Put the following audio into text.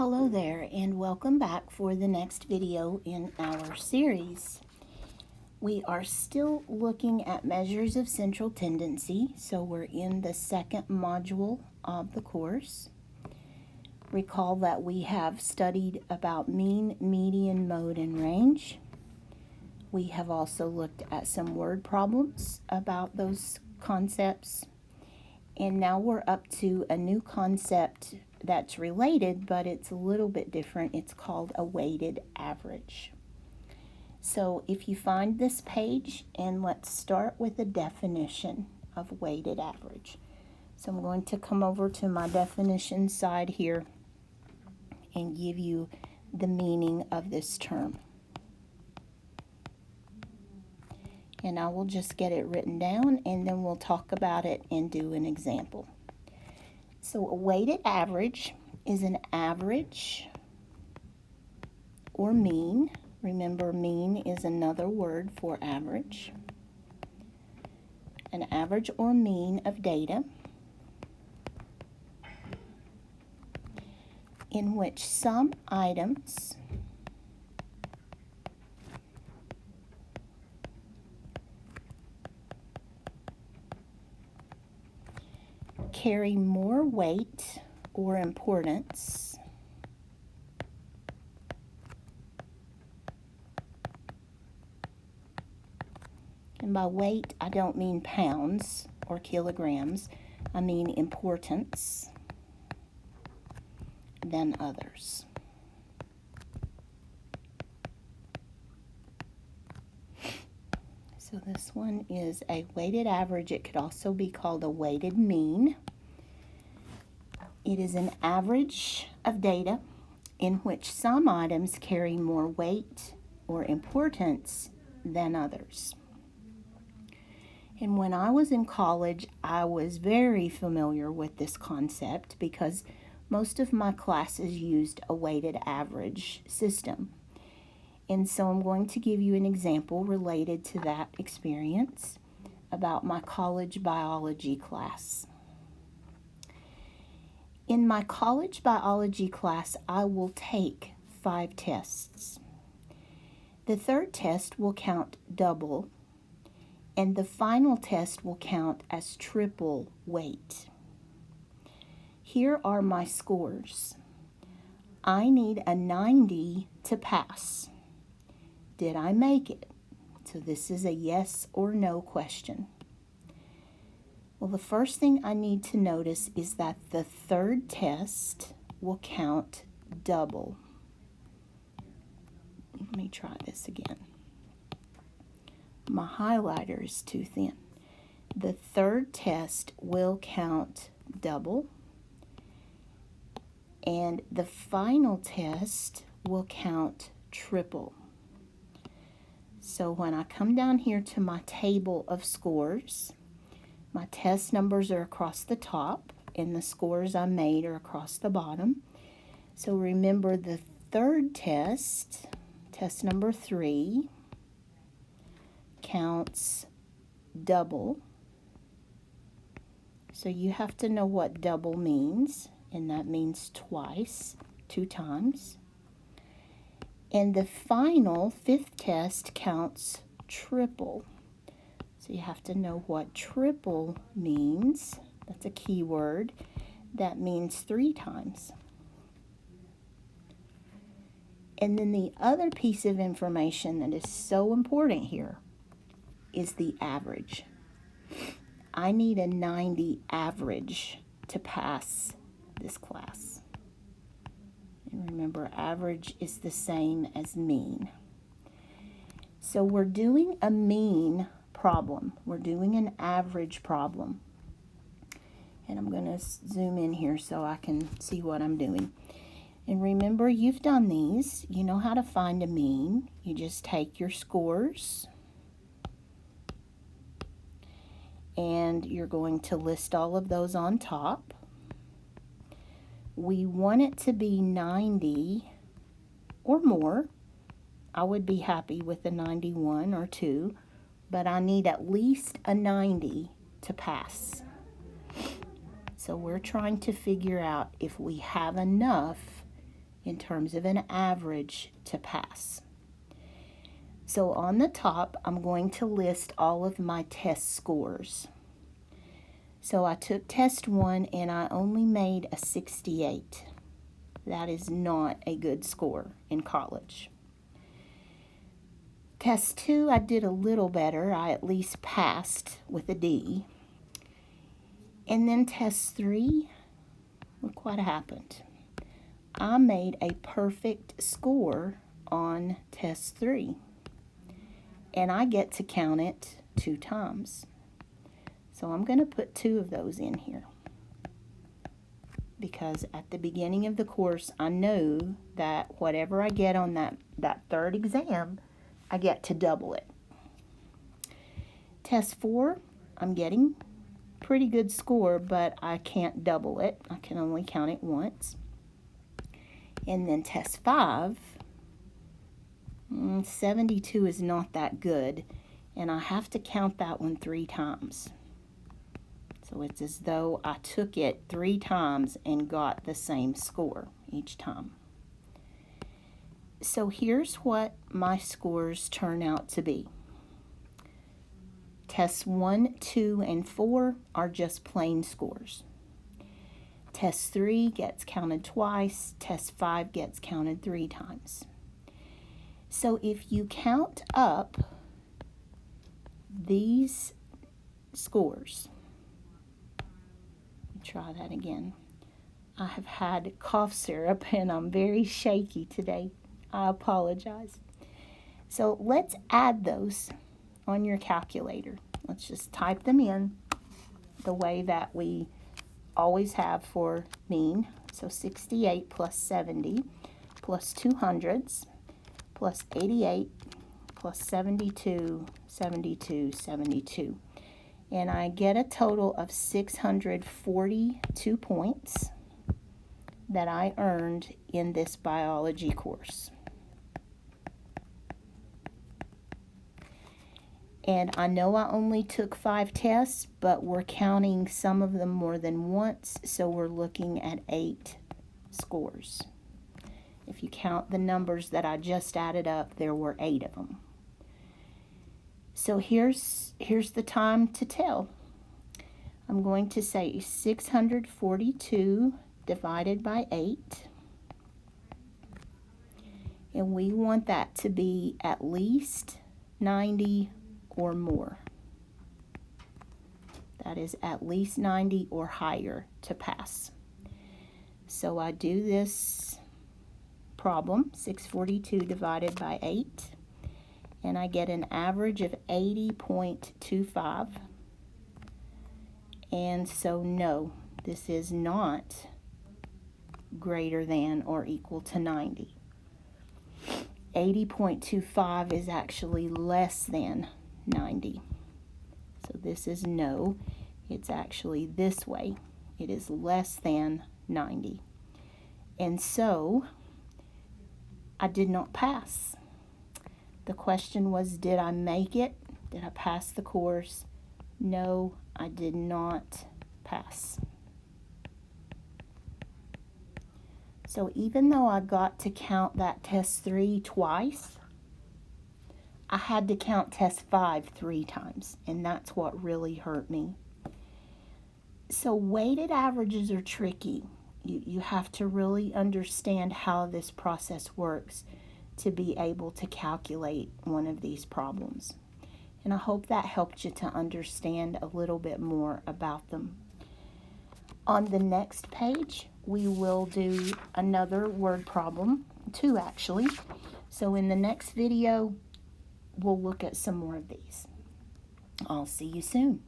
Hello there, and welcome back for the next video in our series. We are still looking at measures of central tendency, so we're in the second module of the course. Recall that we have studied about mean, median, mode, and range. We have also looked at some word problems about those concepts. And now we're up to a new concept that's related, but it's a little bit different. It's called a weighted average. So if you find this page, and let's start with a definition of weighted average. So I'm going to come over to my definition side here and give you the meaning of this term. And I will just get it written down, and then we'll talk about it and do an example. So a weighted average is an average or mean. Remember, mean is another word for average. An average or mean of data in which some items carry more weight or importance and by weight I don't mean pounds or kilograms, I mean importance than others. So this one is a weighted average. It could also be called a weighted mean. It is an average of data in which some items carry more weight or importance than others. And when I was in college, I was very familiar with this concept because most of my classes used a weighted average system. And so I'm going to give you an example related to that experience about my college biology class. In my college biology class, I will take 5 tests. The third test will count double, and the final test will count as triple weight. Here are my scores. I need a 90 to pass. Did I make it? So this is a yes or no question. Well, the first thing I need to notice is that the third test will count double. Let me try this again. My highlighter is too thin. The third test will count double, and the final test will count triple. So when I come down here to my table of scores, my test numbers are across the top, and the scores I made are across the bottom. So remember, the third test, test number 3, counts double. So you have to know what double means, and that means twice, 2 times. And the final 5th test counts triple. So you have to know what triple means. That's a key word. That means 3 times. And then the other piece of information that is so important here is the average. I need a 90 average to pass this class. And remember, average is the same as mean. So we're doing a mean problem. We're doing an average problem. And I'm going to zoom in here so I can see what I'm doing. And remember, you've done these. You know how to find a mean. You just take your scores, and you're going to list all of those on top. We want it to be 90 or more. I would be happy with a 91 or 2, but I need at least a 90 to pass. So we're trying to figure out if we have enough in terms of an average to pass. So on the top, I'm going to list all of my test scores. So I took test 1 and I only made a 68. That is not a good score in college. Test 2, I did a little better. I at least passed with a D. And then test 3, look what happened. I made a perfect score on test 3. And I get to count it 2 times. So I'm going to put 2 of those in here, because at the beginning of the course, I know that whatever I get on that third exam, I get to double it. Test 4, I'm getting pretty good score, but I can't double it. I can only count it once. And then test 5, 72 is not that good, and I have to count that one 3 times. So it's as though I took it 3 times and got the same score each time. So here's what my scores turn out to be. Tests 1, 2, and 4 are just plain scores. Test 3 gets counted twice. Test 5 gets counted 3 times. So if you count up these scores, let me try that again. I have had cough syrup and I'm very shaky today. I apologize. So let's add those on your calculator. Let's just type them in the way that we always have for mean. So 68 plus 70 plus 200s plus 88 plus 72, 72, 72. And I get a total of 642 points that I earned in this biology course. And I know I only took 5 tests, but we're counting some of them more than once, so we're looking at 8 scores. If you count the numbers that I just added up, there were 8 of them. So here's the time to tell. I'm going to say 642 divided by 8. And we want that to be at least 90 or more. That is at least 90 or higher to pass. So I do this problem, 642 divided by 8, and I get an average of 80.25. And so no, this is not greater than or equal to 90. 80.25 is actually less than 90. So this is no. It's actually this way. It is less than 90. And so I did not pass. The question was, did I make it? Did I pass the course? No, I did not pass. So even though I got to count that test 3 twice, I had to count test 5 3 times, and that's what really hurt me. So weighted averages are tricky. You have to really understand how this process works to be able to calculate one of these problems. And I hope that helped you to understand a little bit more about them. On the next page, we will do another word problem, 2 actually. So in the next video, we'll look at some more of these. I'll see you soon.